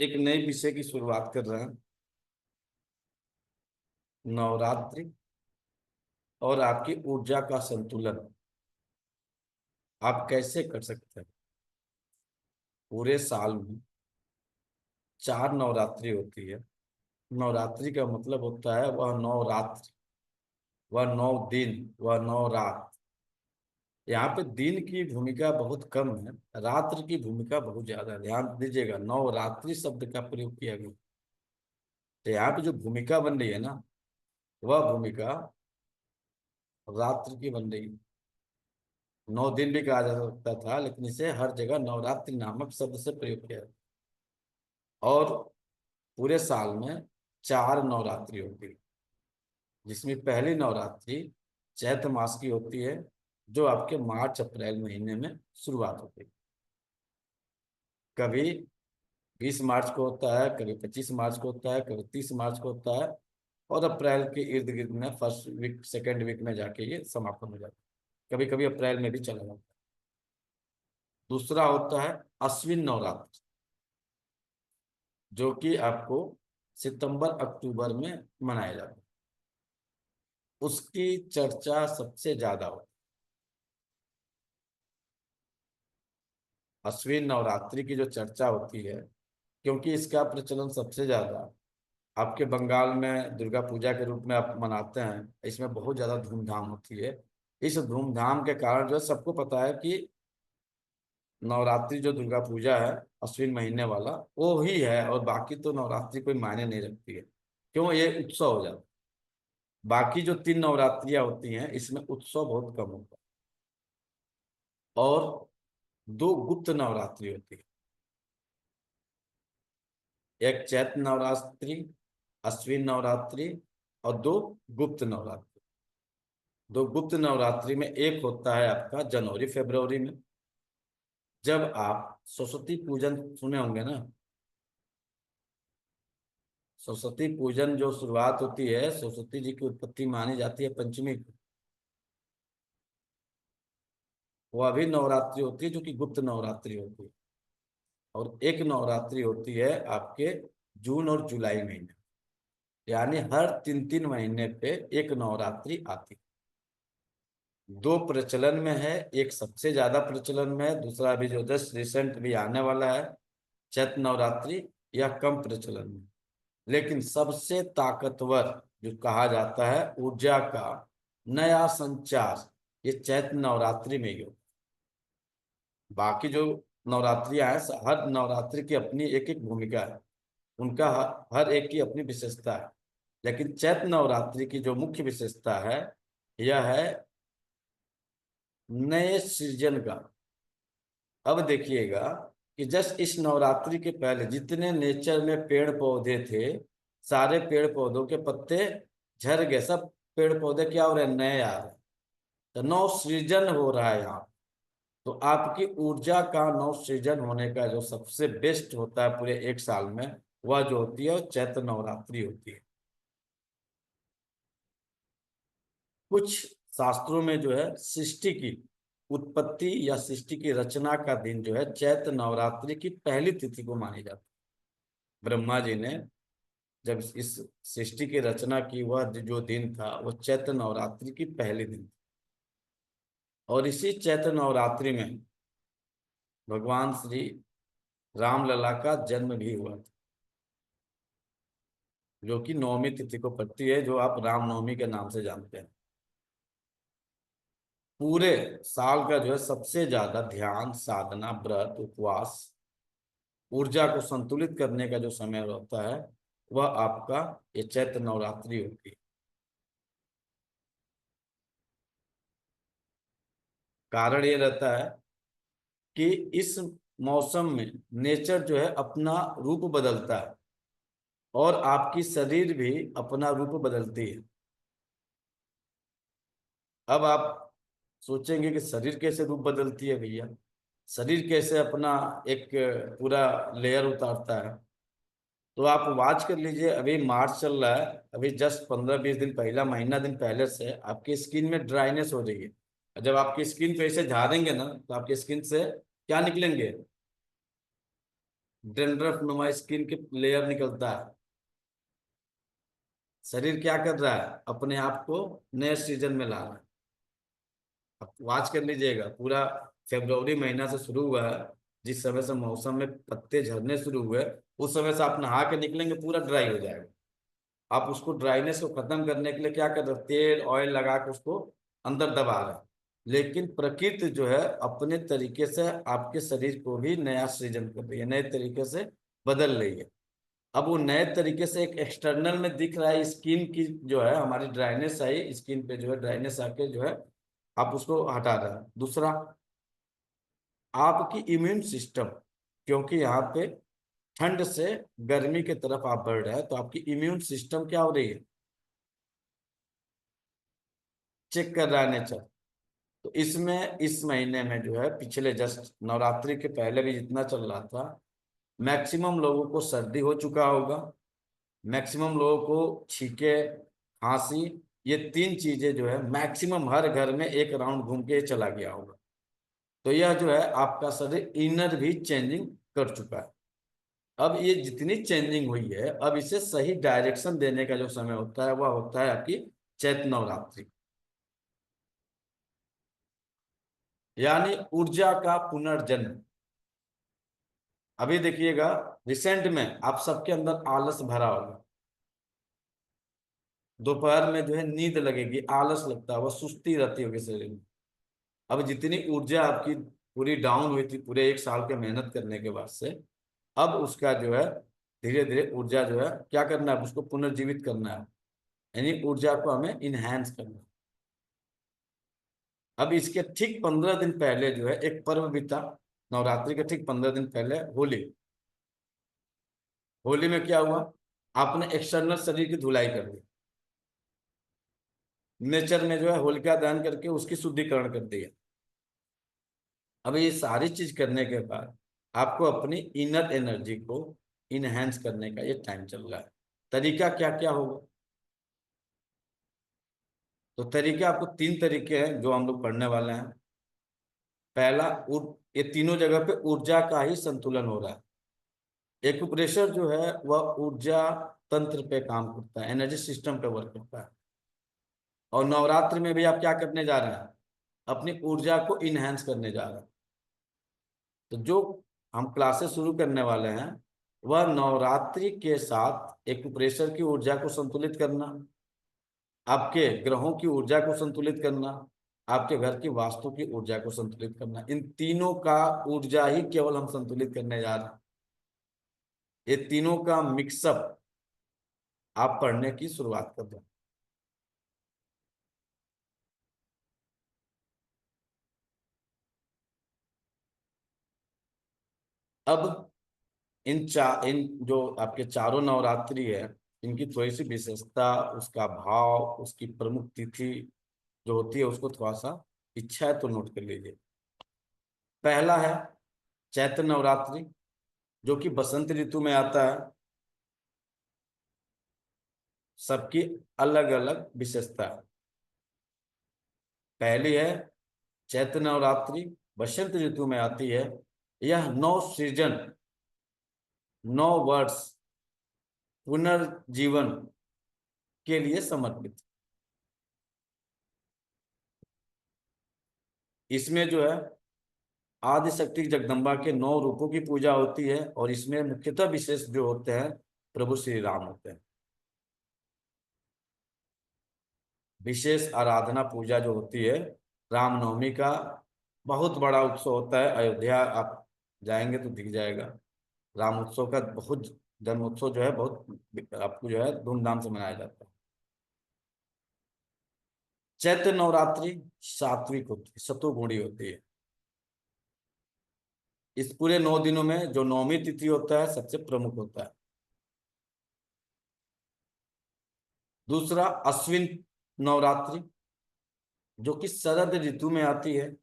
एक नए विषय की शुरुआत कर रहे हैं। नवरात्रि और आपकी ऊर्जा का संतुलन आप कैसे कर सकते हैं। पूरे साल में 4 नवरात्रि होती है। नवरात्रि का मतलब होता है वह 9 रात्र, वह 9 दिन, वह 9 रात। यहाँ पे दिन की भूमिका बहुत कम है, रात्र की भूमिका बहुत ज्यादा है। ध्यान दीजिएगा, नवरात्रि शब्द का प्रयोग किया गया। तो यहाँ पे जो भूमिका बन रही है ना, वह भूमिका रात्र की बन रही है। 9 दिन भी कहा जा सकता था, लेकिन इसे हर जगह नवरात्रि नामक शब्द से प्रयोग किया है। और पूरे साल में 4 नवरात्रि होती है, जिसमें पहली नवरात्रि चैत्र मास की होती है, जो आपके मार्च अप्रैल महीने में शुरुआत होती है। कभी 20 मार्च को होता है, कभी 25 मार्च को होता है, कभी 30 मार्च को होता है। और अप्रैल के इर्द गिर्द में फर्स्ट वीक सेकेंड वीक में जाके ये समापन हो जाता है। कभी कभी अप्रैल में भी चला जाता है। दूसरा होता है अश्विन नवरात्र, जो कि आपको सितंबर अक्टूबर में मनाया जाता है। उसकी चर्चा सबसे ज्यादा होती है। अश्विन नवरात्रि की जो चर्चा होती है, क्योंकि इसका प्रचलन सबसे ज्यादा आपके बंगाल में दुर्गा पूजा के रूप में आप मनाते हैं। इसमें बहुत ज्यादा धूमधाम होती है। इस धूमधाम के कारण जो है सबको पता है कि नवरात्रि जो दुर्गा पूजा है, अश्विन महीने वाला, वो ही है। और बाकी तो नवरात्रि कोई मायने नहीं रखती है। क्यों? ये उत्सव हो जाता है। बाकी जो 3 नवरात्रियां होती हैं, इसमें उत्सव बहुत कम होता है। और 2 गुप्त नवरात्रि होती है। एक चैत्र नवरात्रि, अश्विन नवरात्रि, और 2 गुप्त नवरात्रि। 2 गुप्त नवरात्रि में एक होता है आपका जनवरी फरवरी में, जब आप सरस्वती पूजन सुने होंगे ना। सरस्वती पूजन जो शुरुआत होती है, सरस्वती जी की उत्पत्ति मानी जाती है पंचमी को। वो अभी नवरात्रि होती है जो कि गुप्त नवरात्रि होती है। और एक नवरात्रि होती है आपके जून और जुलाई महीने, यानी हर 3 3 महीने पे एक नवरात्रि आती है। दो प्रचलन में है, एक सबसे ज्यादा प्रचलन में है, दूसरा अभी जो जस्ट रिसेंट भी आने वाला है चैत्र नवरात्रि, या कम प्रचलन में। लेकिन सबसे ताकतवर जो कहा जाता है ऊर्जा का नया संचार, ये चैत्र नवरात्रि में ही हो। बाकी जो नवरात्रियां हैं, हर नवरात्रि की अपनी एक एक भूमिका है। उनका हर एक की अपनी विशेषता है। लेकिन चैत्र नवरात्रि की जो मुख्य विशेषता है, यह है नए सृजन का। अब देखिएगा कि जस्ट इस नवरात्रि के पहले जितने नेचर में पेड़ पौधे थे, सारे पेड़ पौधों के पत्ते झड़ गए। सब पेड़ पौधे क्या हो रहे हैं? नए आ रहे हैं। तो नव सृजन हो रहा है यहाँ। तो आपकी ऊर्जा का नव सृजन होने का जो सबसे बेस्ट होता है पूरे एक साल में, वह जो होती है वो चैत्र नवरात्रि होती है। कुछ शास्त्रों में जो है सृष्टि की उत्पत्ति या सृष्टि की रचना का दिन जो है चैत्र नवरात्रि की पहली तिथि को मानी जाती है। ब्रह्मा जी ने जब इस सृष्टि की रचना की, वह जो दिन था वह चैत्र नवरात्रि की पहली दिन थी। और इसी चैत्र नवरात्रि में भगवान श्री रामलला का जन्म भी हुआ था, जो कि नवमी तिथि को पड़ती है, जो आप रामनवमी के नाम से जानते हैं। पूरे साल का जो है सबसे ज्यादा ध्यान, साधना, व्रत, उपवास, ऊर्जा को संतुलित करने का जो समय होता है, वह आपका ये चैत्र नवरात्रि होती है। कारण ये रहता है कि इस मौसम में नेचर जो है अपना रूप बदलता है, और आपकी शरीर भी अपना रूप बदलती है। अब आप सोचेंगे कि शरीर कैसे रूप बदलती है भैया, शरीर कैसे अपना एक पूरा लेयर उतारता है। तो आप वाच कर लीजिए, अभी मार्च चल रहा है, अभी जस्ट 15 20 दिन पहला महीना दिन पहले से आपकी स्किन में ड्राइनेस हो रही है। और जब आपकी स्किन पे ऐसे झाड़ेंगे ना, तो आपकी स्किन से क्या निकलेंगे? डैंड्रफ नुमा स्किन के लेयर निकलता है। शरीर क्या कर रहा है, अपने आप को नए सीजन में ला रहा है। अब वॉच कर लीजिएगा, पूरा फरवरी महीना से शुरू हुआ है, जिस समय से मौसम में पत्ते झड़ने शुरू हुए, उस समय से आप नहा के निकलेंगे पूरा ड्राई हो जाएगा। आप उसको ड्राइनेस को खत्म करने के लिए क्या कर रहे हैं, तेल ऑयल लगा के उसको अंदर दबा रहे हैं। लेकिन प्रकृति जो है अपने तरीके से आपके शरीर को भी नया सृजन कर रही है, नए तरीके से बदल रही है। अब वो नए तरीके से एक एक्सटर्नल में दिख रहा है, स्किन की जो है हमारी ड्राइनेस आई स्किन पे, जो है ड्राइनेस आके जो है आप उसको हटा रहे हैं। दूसरा, आपकी इम्यून सिस्टम, क्योंकि यहाँ पे ठंड से गर्मी की तरफ आप बढ़ रहे हैं, तो आपकी इम्यून सिस्टम क्या हो रही है, चेक कर रहा है नेचर। तो इसमें इस महीने में जो है, पिछले जस्ट नवरात्रि के पहले भी जितना चल रहा था, मैक्सिमम लोगों को सर्दी हो चुका होगा, मैक्सिमम लोगों को छींके, खांसी, ये तीन चीजें जो है मैक्सिमम हर घर में एक राउंड घूम के चला गया होगा। तो यह जो है आपका शरीर इनर भी चेंजिंग कर चुका है। अब ये जितनी चेंजिंग हुई है, अब इसे सही डायरेक्शन देने का जो समय होता है वह होता है आपकी चैत्र नवरात्रि, यानी ऊर्जा का पुनर्जन्म। अभी देखिएगा, रिसेंट में आप सबके अंदर आलस भरा होगा, दोपहर में जो है नींद लगेगी, आलस लगता है, वह सुस्ती रहती होगी शरीर में। अब जितनी ऊर्जा आपकी पूरी डाउन हुई थी पूरे एक साल के मेहनत करने के बाद से, अब उसका जो है धीरे धीरे ऊर्जा जो है क्या करना है, उसको पुनर्जीवित करना है, यानी ऊर्जा को हमें इनहेंस करना है। अब इसके ठीक 15 दिन पहले जो है एक पर्व बीता, नवरात्रि के ठीक 15 दिन पहले होली। होली में क्या हुआ, आपने एक्सटर्नल शरीर की धुलाई कर दी, नेचर में जो है होलिका दहन करके उसकी शुद्धिकरण कर दिया। अब ये सारी चीज करने के बाद आपको अपनी इनर एनर्जी को इनहेंस करने का ये टाइम चल रहा है। तरीका क्या क्या होगा, तो तरीके आपको तीन तरीके हैं जो हम लोग पढ़ने वाले हैं। पहला, ये तीनों जगह पे ऊर्जा का ही संतुलन हो रहा है। एक्यूप्रेशर जो है वह ऊर्जा तंत्र पे काम करता है, एनर्जी सिस्टम पे वर्क करता है। और नवरात्रि में भी आप क्या करने जा रहे हैं, अपनी ऊर्जा को इनहेंस करने जा रहे हैं। तो जो हम क्लासेस शुरू करने वाले हैं वह नवरात्रि के साथ एक्यूप्रेशर की ऊर्जा को संतुलित करना, आपके ग्रहों की ऊर्जा को संतुलित करना, आपके घर की वास्तु की ऊर्जा को संतुलित करना, इन तीनों का ऊर्जा ही केवल हम संतुलित करने जा रहे हैं। ये तीनों का मिक्सअप आप पढ़ने की शुरुआत कर दो। अब इन जो आपके चारों नवरात्रि है, इनकी थोड़ी सी विशेषता, उसका भाव, उसकी प्रमुख तिथि जो होती है उसको थोड़ा सा इच्छा है तो नोट कर लीजिए। पहला है चैत्र नवरात्रि, जो कि बसंत ऋतु में आता है। सबकी अलग अलग विशेषता है। पहली है चैत्र नवरात्रि, बसंत ऋतु में आती है। यह नौ सृजन, नौ वर्ष पुनर्जीवन के लिए समर्पित। इसमें जो है आदि शक्ति जगदम्बा के 9 रूपों की पूजा होती है, और इसमें मुख्यतः विशेष जो होते हैं प्रभु श्री राम होते हैं। विशेष आराधना पूजा जो होती है, रामनवमी का बहुत बड़ा उत्सव होता है। अयोध्या आप जाएंगे तो दिख जाएगा, राम उत्सव का बहुत, जन्म उत्सव जो है बहुत आपको जो है धूमधाम से मनाया जाता है। चैत्र नवरात्रि सात्विक होती है, सतोगुणी होती है। इस पूरे 9 दिनों में जो नौमी तिथि होता है सबसे प्रमुख होता है। दूसरा, अश्विन नवरात्रि, जो कि शरद ऋतु में आती है।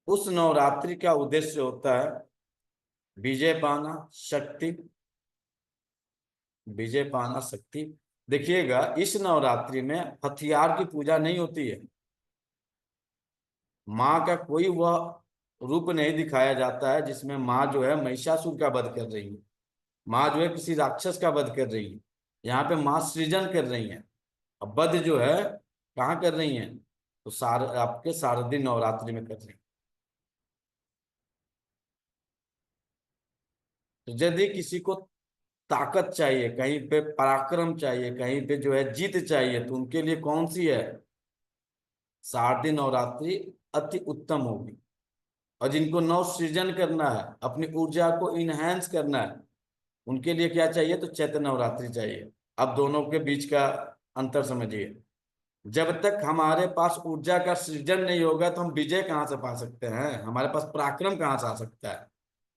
उस नवरात्रि का उद्देश्य होता है विजय पाना, शक्ति, विजय पाना, शक्ति। देखिएगा, इस नवरात्रि में हथियार की पूजा नहीं होती है। माँ का कोई वह रूप नहीं दिखाया जाता है जिसमें माँ जो है महिषासुर का वध कर रही है, माँ जो है किसी राक्षस का वध कर रही है। यहाँ पे माँ सृजन कर रही है। अब वध जो है कहाँ कर रही है, तो आपके शारदीय नवरात्रि में कर रही है। तो यदि किसी को ताकत चाहिए, कहीं पे पराक्रम चाहिए, कहीं पे जो है जीत चाहिए, तो उनके लिए कौन सी है, शारदीय नवरात्रि अति उत्तम होगी। और जिनको नव सृजन करना है, अपनी ऊर्जा को इनहेंस करना है, उनके लिए क्या चाहिए, तो चैत्र नवरात्रि चाहिए। अब दोनों के बीच का अंतर समझिए। जब तक हमारे पास ऊर्जा का सृजन नहीं होगा तो हम विजय कहाँ से पा सकते हैं, हमारे पास पराक्रम कहाँ से आ सकता है।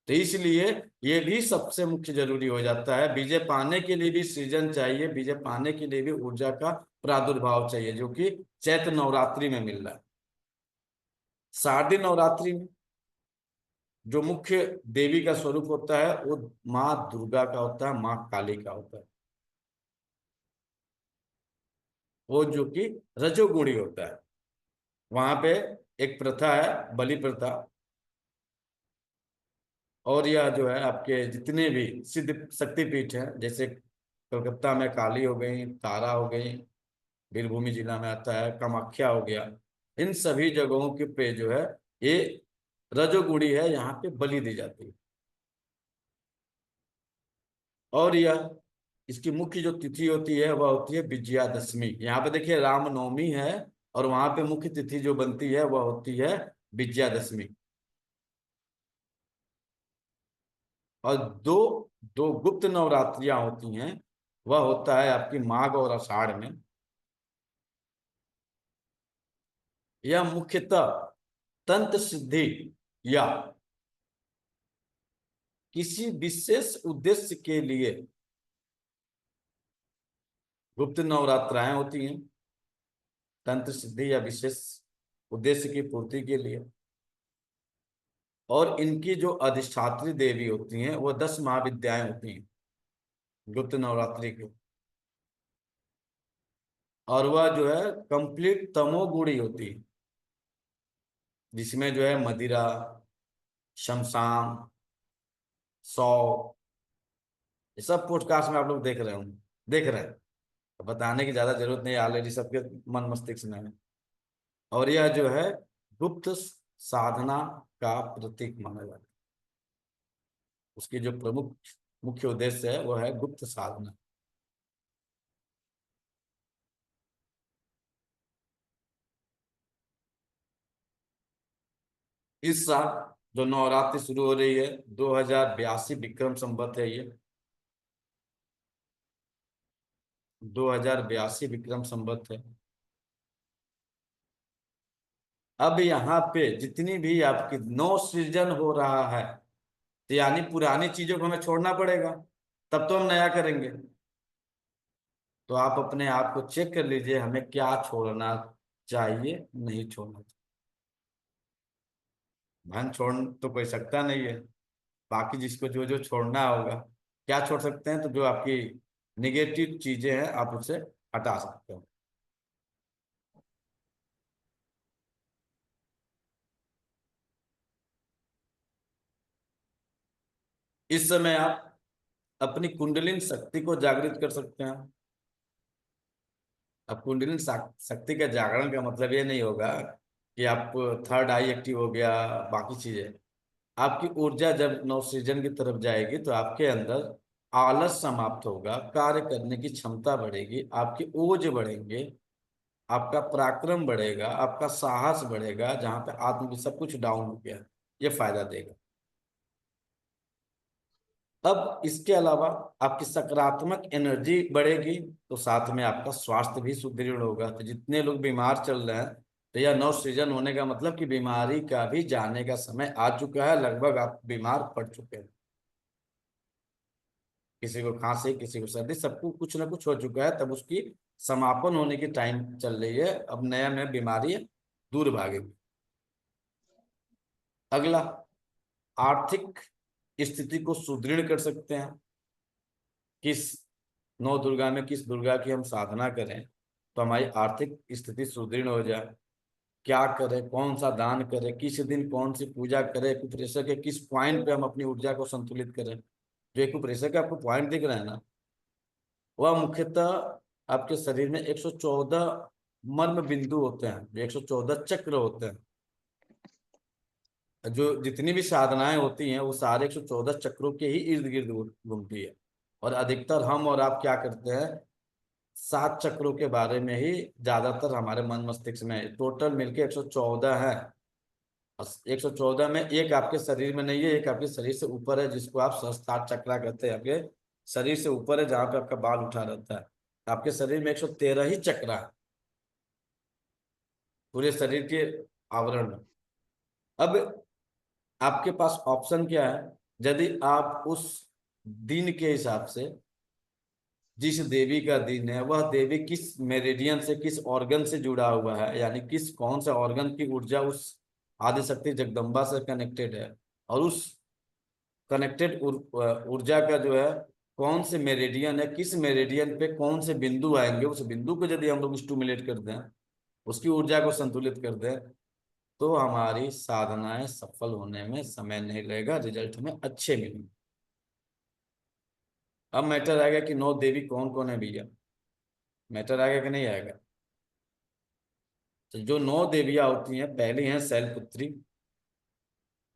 तो इसलिए ये भी सबसे मुख्य जरूरी हो जाता है। विजय पाने के लिए भी सृजन चाहिए, विजय पाने के लिए भी ऊर्जा का प्रादुर्भाव चाहिए, जो कि चैत्र नवरात्रि में मिल रहा है। शारदीय नवरात्रि में जो मुख्य देवी का स्वरूप होता है वो माँ दुर्गा का होता है, माँ काली का होता है। वो जो कि रजोगुणी होता है। वहां पे एक प्रथा है, बलि प्रथा। और यह जो है आपके जितने भी सिद्ध शक्तिपीठ हैं, जैसे कलकत्ता में काली हो गई, तारा हो गई, बीरभूमि जिला में आता है कामाख्या हो गया, इन सभी जगहों के पे जो है ये रजोगुणी है, यहाँ पे बलि दी जाती है। और यह इसकी मुख्य जो तिथि होती है वह होती है विजयादशमी। यहाँ पे देखिए रामनवमी है, और वहां पे मुख्य तिथि जो बनती है वह होती है विजयादशमी। और दो दो गुप्त नवरात्रियां होती हैं, वह होता है आपकी माघ और आषाढ़ में। यह मुख्यतः तंत्र सिद्धि या किसी विशेष उद्देश्य के लिए गुप्त नवरात्राएं होती हैं, तंत्र सिद्धि या विशेष उद्देश्य की पूर्ति के लिए। और इनकी जो अधिष्ठात्री देवी होती हैं वो 10 महाविद्याएं होती हैं गुप्त नवरात्रि की। और वह जो है कंप्लीट तमोगुणी होती है, जिसमें जो है मदिरा, शमशान, सौ, ये सब पॉडकास्ट में आप लोग देख रहे होंगे, देख रहे हैं, तो बताने की ज्यादा जरूरत नहीं, ऑलरेडी सबके मन मस्तिष्क में है। और यह जो है गुप्त साधना का प्रतीक माना जाता है। उसकी जो प्रमुख मुख्य उद्देश्य है वो है गुप्त साधना। इस साल जो नवरात्रि शुरू हो रही है, 2082 विक्रम संवत है ये, 2082 विक्रम संवत है। अब यहाँ पे जितनी भी आपकी नव सृजन हो रहा है, तो यानी पुरानी चीजों को हमें छोड़ना पड़ेगा, तब तो हम नया करेंगे। तो आप अपने आप को चेक कर लीजिए, हमें क्या छोड़ना चाहिए, नहीं छोड़ना चाहिए। धन छोड़ तो कोई सकता नहीं है, बाकी जिसको जो जो छोड़ना होगा। क्या छोड़ सकते हैं, तो जो आपकी निगेटिव चीजें हैं आप उससे हटा सकते हो। इस समय आप अपनी कुंडलिनी शक्ति को जागृत कर सकते हैं। अब कुंडलिनी शक्ति का जागरण का मतलब ये नहीं होगा कि आप थर्ड आई एक्टिव हो गया, बाकी चीजें। आपकी ऊर्जा जब नवसृजन की तरफ जाएगी तो आपके अंदर आलस समाप्त होगा, कार्य करने की क्षमता बढ़ेगी, आपकी ओज बढ़ेंगे, आपका पराक्रम बढ़ेगा, आपका साहस बढ़ेगा, जहां पे आत्म सब कुछ डाउन हो गया, ये फायदा देगा। अब इसके अलावा आपकी सकारात्मक एनर्जी बढ़ेगी, तो साथ में आपका स्वास्थ्य भी सुदृढ़ होगा। तो जितने लोग बीमार चल रहे हैं, तो यह नव सृजन होने का मतलब कि बीमारी का भी जाने का समय आ चुका है, लगभग आप बीमार पड़ चुके हैं। किसी को खांसी, किसी को सर्दी, सबको कुछ ना कुछ हो चुका है, तब उसकी समापन होने की टाइम चल रही है। अब नया नया बीमारी दूर भागेगी। अगला, आर्थिक स्थिति को सुदृढ़ कर सकते हैं। किस नौ दुर्गा में किस दुर्गा की हम साधना करें तो हमारी आर्थिक स्थिति सुदृढ़ हो जाए। क्या करें, कौन सा दान करें, किस दिन कौन सी पूजा करें, एक्यूप्रेशर के किस पॉइंट पे हम अपनी ऊर्जा को संतुलित करें। जो एक्यूप्रेशर के आपको पॉइंट दिख रहे हैं ना, वह मुख्यतः आपके शरीर में 114 मर्म बिंदु होते हैं, जो 114 चक्र होते हैं। जो जितनी भी साधनाएं होती हैं वो सारे 114 चक्रों के ही इर्द गिर्द घूमती है। और अधिकतर हम और आप क्या करते हैं, 7 चक्रों के बारे में ही ज्यादातर हमारे मन मस्तिष्क में है। टोटल मिलके 114 है। 114 में एक आपके शरीर में नहीं है, एक आपके शरीर से ऊपर है, जिसको आप सहस्त्रार चक्रा कहते हैं। आपके शरीर से ऊपर है, जहां पे आपका बाल उठा रहता है। आपके शरीर में 113 ही चक्रा है पूरे शरीर के आवरण में। अब आपके पास ऑप्शन क्या है, यदि आप उस दिन के हिसाब से, जिस देवी का दिन है, वह देवी किस मेरिडियन से, किस ऑर्गन से जुड़ा हुआ है, यानी किस कौन से ऑर्गन की ऊर्जा उस आदिशक्ति जगदम्बा से कनेक्टेड है, और उस कनेक्टेड ऊर्जा का जो है कौन से मेरिडियन है, किस मेरिडियन पे कौन से बिंदु आएंगे, उस बिंदु को यदि हम लोग स्टिमुलेट कर दें, उसकी ऊर्जा को संतुलित कर दें, तो हमारी साधनाएं सफल होने में समय नहीं लगेगा, रिजल्ट हमें अच्छे मिलेंगे। अब मैटर आएगा कि 9 देवी कौन कौन है भैया, मैटर आएगा कि नहीं आएगा। तो जो 9 देवियां होती हैं, पहली हैं शैलपुत्री,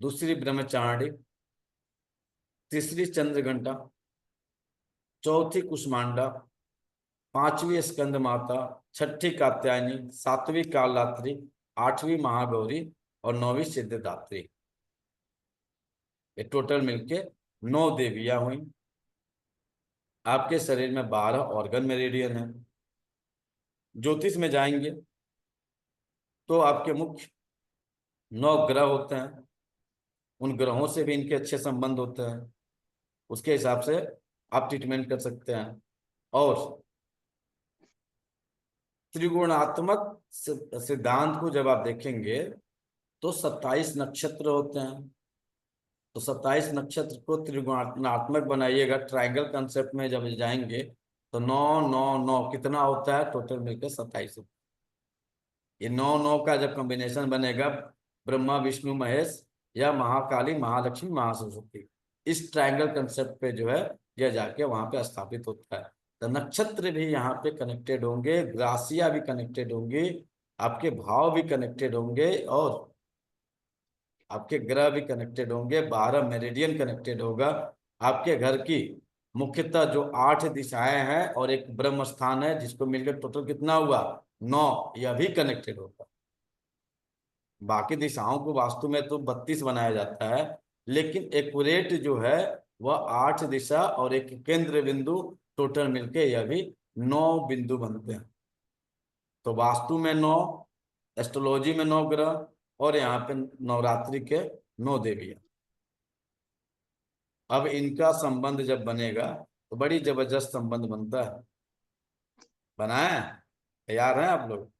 दूसरी ब्रह्मचारिणी, तीसरी चंद्रघंटा, चौथी कुष्मांडा, पांचवी स्कंद माता, छठी कात्यायनी, सातवीं कालरात्रि, आठवीं महागौरी और 9वीं सिद्धिदात्री। ये टोटल मिलके 9 देवियां हुई। आपके शरीर में 12 ऑर्गन मेरिडियन है। ज्योतिष में जाएंगे तो आपके मुख्य 9 ग्रह होते हैं, उन ग्रहों से भी इनके अच्छे संबंध होते हैं, उसके हिसाब से आप ट्रीटमेंट कर सकते हैं। और त्रिगुणात्मक सिद्धांत को जब आप देखेंगे तो 27 नक्षत्र होते हैं। तो 27 नक्षत्र को त्रिगुणात्मक बनाइएगा, ट्रायंगल कंसेप्ट में जब जाएंगे तो 9 9 9 कितना होता है, टोटल मिलकर 27। ये 9 9 का जब कॉम्बिनेशन बनेगा, ब्रह्मा विष्णु महेश या महाकाली महालक्ष्मी महासरस्वती, इस ट्रायंगल कंसेप्ट पे जो है यह जाके वहां पे स्थापित होता है। तो नक्षत्र भी यहाँ पे कनेक्टेड होंगे, राशियां भी कनेक्टेड होंगी, आपके भाव भी कनेक्टेड होंगे, और आपके ग्रह भी कनेक्टेड होंगे, 12 मेरिडियन कनेक्टेड होगा। आपके घर की मुख्यतः जो 8 दिशाएं हैं और एक ब्रह्म स्थान है, जिसको मिलकर टोटल कितना हुआ, 9, यह भी कनेक्टेड होगा। बाकी दिशाओं को वास्तु में तो 32 बनाया जाता है, लेकिन एक्यूरेट जो है वह 8 दिशा और एक केंद्र बिंदु, टोटल मिलके यह भी 9 बिंदु बनते हैं। तो वास्तु में 9, एस्ट्रोलॉजी में 9 ग्रह, और यहाँ पे नवरात्रि के 9 देवियां। अब इनका संबंध जब बनेगा तो बड़ी जबरदस्त संबंध बनता है। बनाए, तैयार हैं आप लोग?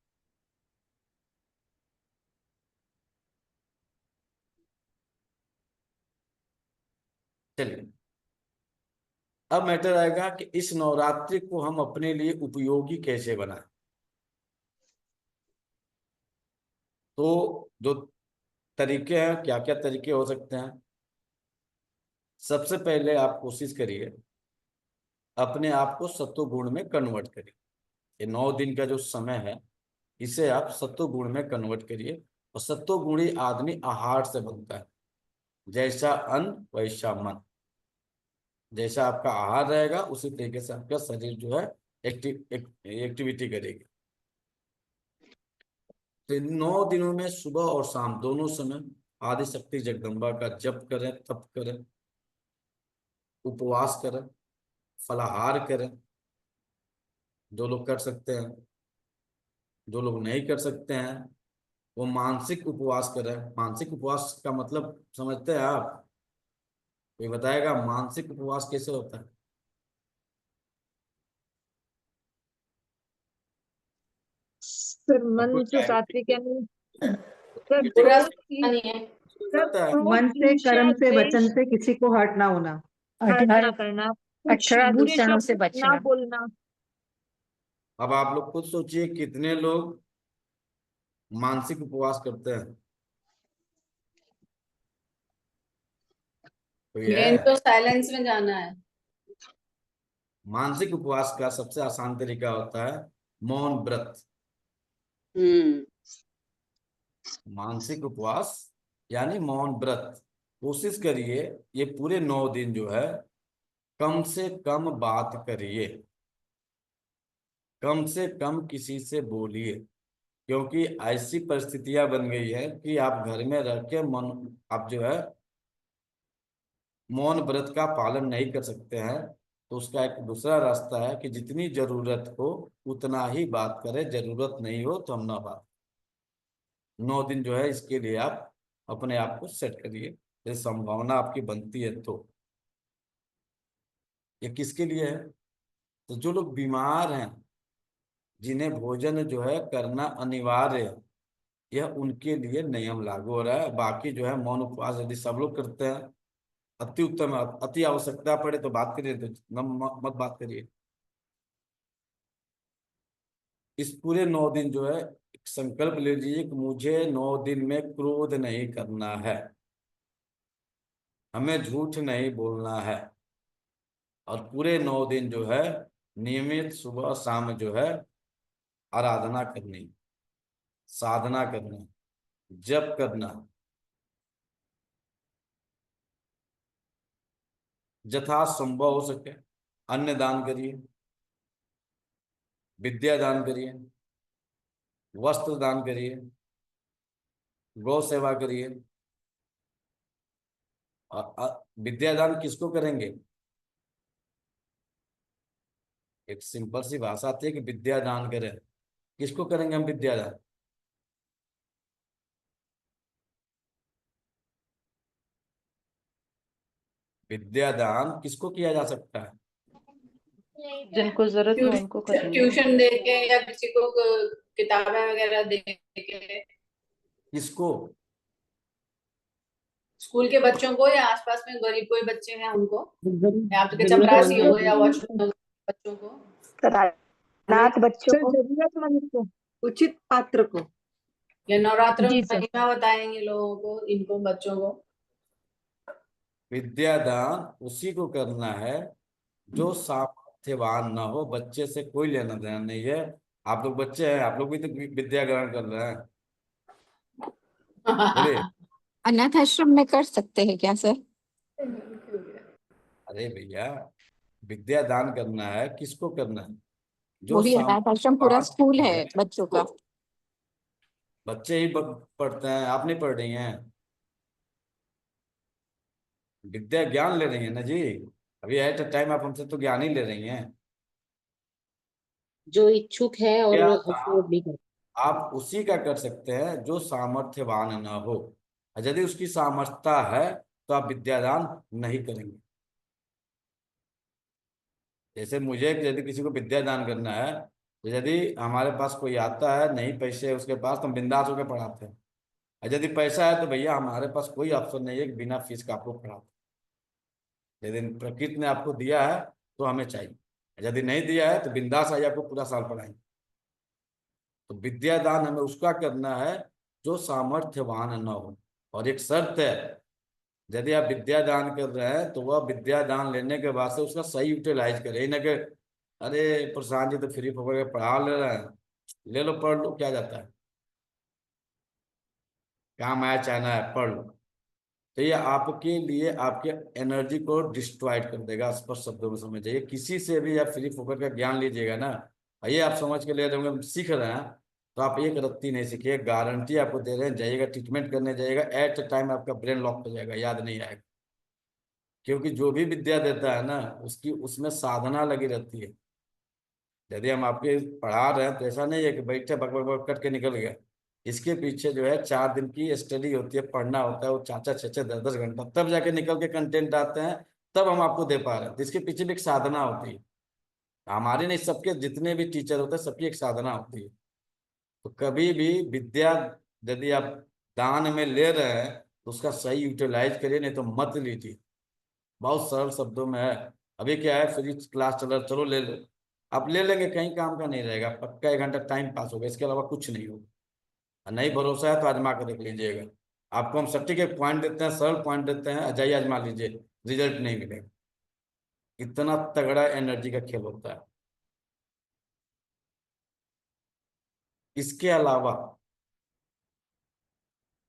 चलिए, अब मैटर आएगा कि इस नवरात्रि को हम अपने लिए उपयोगी कैसे बनाएं। तो जो तरीके हैं, क्या क्या तरीके हो सकते हैं। सबसे पहले आप कोशिश करिए अपने आप को सत्व गुण में कन्वर्ट करिए। ये 9 दिन का जो समय है, इसे आप सत्व गुण में कन्वर्ट करिए। और सत्व गुणी आदमी आहार से बनता है। जैसा अन्न वैसा मन, जैसा आपका आहार रहेगा उसी तरीके से आपका शरीर जो है एक्टिविटी करेगी। तो इन 9 दिनों में सुबह और शाम दोनों समय आदि शक्ति जगदम्बा का जप करें, तप करें, उपवास करें, फलाहार करें, जो लोग कर सकते हैं। जो लोग नहीं कर सकते हैं वो मानसिक उपवास करें। मानसिक उपवास का मतलब समझते हैं आप? कोई बताएगा मानसिक उपवास कैसे होता है? सर आपको मन से सात्विक, यानी सर बुरा क्रोध की, नहीं है। सर पता है? क्रोध, मन से, ईर्ष्या, कर्म से, द्वेष वचन से किसी को हर्ट ना होना। हर्ट ना करना, कुछ 18 बुरे दूषणों से शब्द ना बचना। बोलना। अब आप लोग खुद सोचिए कितने लोग मानसिक उपवास करते हैं कोई है? मेन तो साइलेंस में जाना है। मानसिक उपवास का सबसे आसान तरीका होता है मौन व्रत। हम्म। मानसिक उपवास यानी मौन व्रत। कोशिश करिए ये पूरे 9 दिन जो है कम से कम बात करिए, कम से कम किसी से बोलिए, क्योंकि ऐसी परिस्थितियां बन गई है कि आप घर में रह के मन आप जो है मौन व्रत का पालन नहीं कर सकते हैं। तो उसका एक दूसरा रास्ता है कि जितनी जरूरत हो उतना ही बात करें, जरूरत नहीं हो तो हम ना बात। 9 दिन जो है इसके लिए आप अपने आप को सेट करिए, यदि संभावना आपकी बनती है तो। ये किसके लिए है? तो जो लोग बीमार हैं, जिन्हें भोजन जो है करना अनिवार्य है, यह उनके लिए नियम लागू हो रहा है। बाकी जो है मौन उपवास यदि सब लोग करते हैं, अति उत्तम है। अति आवश्यकता पड़े तो बात करिए, तो मत बात करिए। इस पूरे 9 दिन जो है एक संकल्प ले लीजिए कि मुझे 9 दिन में क्रोध नहीं करना है, हमें झूठ नहीं बोलना है, और पूरे 9 दिन जो है नियमित सुबह शाम जो है आराधना करनी, साधना करना, जप करना, जथा संभव हो सके अन्न दान करिए, विद्या दान करिए, वस्त्र दान करिए, गौ सेवा करिए। और विद्या दान किसको करेंगे? एक सिंपल सी भाषा आती है कि विद्या दान करें। किसको करेंगे हम विद्या दान? विद्या दान किसको किया जा सकता है? जिनको जरूरत हो उनको करेंगे। ट्यूशन दे के या किसी को किताबें वगैरह दे के, किसको? स्कूल के बच्चों को या आसपास में गरीब कोई बच्चे हैं उनको, या आपके जरूरतमंद चपरासी हो या बच्चों वॉचमैन बच्चों को, अनाथ बच्चों को, जरूरतमंद को, उचित पात्र को, या नवरात्र जी में सर। महिमा बताएंगे लोगों को, इनको बच्चों को। विद्या दान उसी को करना है जो सामर्थ्यवान ना हो। बच्चे से कोई लेना देना नहीं है। आप लोग बच्चे हैं, आप लोग भी तो विद्या ग्रहण कर रहे हैं। बोलिए। अनाथ आश्रम में कर सकते हैं क्या सर? अरे भैया, विद्या दान करना है किसको करना है? जो वही अनाथ आश्रम पूरा स्कूल सामर्थ्य है है। बच्चों का। बच्चे ही पढ़ते हैं, आप नहीं पढ़ रही हैं। विद्या ज्ञान ले रही है ना जी। अभी एट अ टाइम आप हमसे तो ज्ञान ही ले रही हैं। जो इच्छुक है और क्या अफोर्ड नहीं कर। आप उसी का कर सकते हैं जो सामर्थ्यवान ना हो। और यदि उसकी सामर्थ्यता है तो आप विद्यादान नहीं करेंगे। जैसे मुझे यदि किसी को विद्यादान करना है, तो यदि हमारे पास कोई आता है नहीं पैसे है उसके पास, तो हम बिंदास होकर पढ़ाते हैं। और यदि पैसा है तो भैया हमारे पास कोई ऑप्शन नहीं है कि बिना फीस का आपको पढ़ाते। यदि प्रकृति ने आपको दिया है तो हमें चाहिए, यदि नहीं दिया है तो बिंदास आइए, आपको पूरा साल पढ़ाएंगे। तो विद्यादान हमें उसका करना है जो सामर्थ्यवान न हो। और एक शर्त है, यदि आप विद्यादान कर रहे हैं तो वह विद्यादान लेने के बाद से उसका सही यूटिलाइज करें, न कि अरे प्रशांत जी तो फ्री पकड़ के पढ़ा ले रहे हैं, ले लो पढ़ लो, क्या जाता है, काम आया चाहना है पढ़ लो। तो ये आपके लिए आपके एनर्जी को डिस्ट्रॉयड कर देगा। स्पष्ट शब्दों में समझ जाइए, किसी से भी आप फ्री फोकट का ज्ञान लीजिएगा ना, और ये आप समझ के ले रहे होंगे हम सीख रहे हैं, तो आप एक रत्ती नहीं सीखिए। गारंटी आपको दे रहे हैं, जाइएगा ट्रीटमेंट करने जाइएगा, एट अ टाइम आपका ब्रेन लॉक हो जाएगा, याद नहीं आएगा। क्योंकि जो भी विद्या देता है ना उसकी उसमें साधना लगी रहती है। यदि हम आपके पढ़ा रहे हैं तो ऐसा नहीं है कि बैठे बक बक बक कट के निकल गए। इसके पीछे जो है 4 दिन की स्टडी होती है, पढ़ना होता है, वो 4-4 6-6 10-10 घंटा, तब जाके निकल के कंटेंट आते हैं, तब हम आपको दे पा रहे हैं। तो इसके पीछे भी एक साधना होती है। हमारे नहीं, सबके जितने भी टीचर होते हैं सबकी एक साधना होती है। तो कभी भी विद्या यदि आप दान में ले रहे हैं तो उसका सही यूटिलाइज करिए, नहीं तो मत लीजिए। बहुत सरल शब्दों में है। अभी क्या है, फ्री क्लास चल रहा है, चलो ले लो। आप ले लेंगे, कहीं काम का नहीं रहेगा, पक्का 1 घंटा टाइम पास होगा, इसके अलावा कुछ नहीं होगा। नहीं भरोसा है तो आजमा कर देख लीजिएगा। आपको हम सटीक एक पॉइंट देते हैं, सरल पॉइंट देते हैं, जाइए आजमा लीजिए, रिजल्ट नहीं मिलेगा। इतना तगड़ा एनर्जी का खेल होता है। इसके अलावा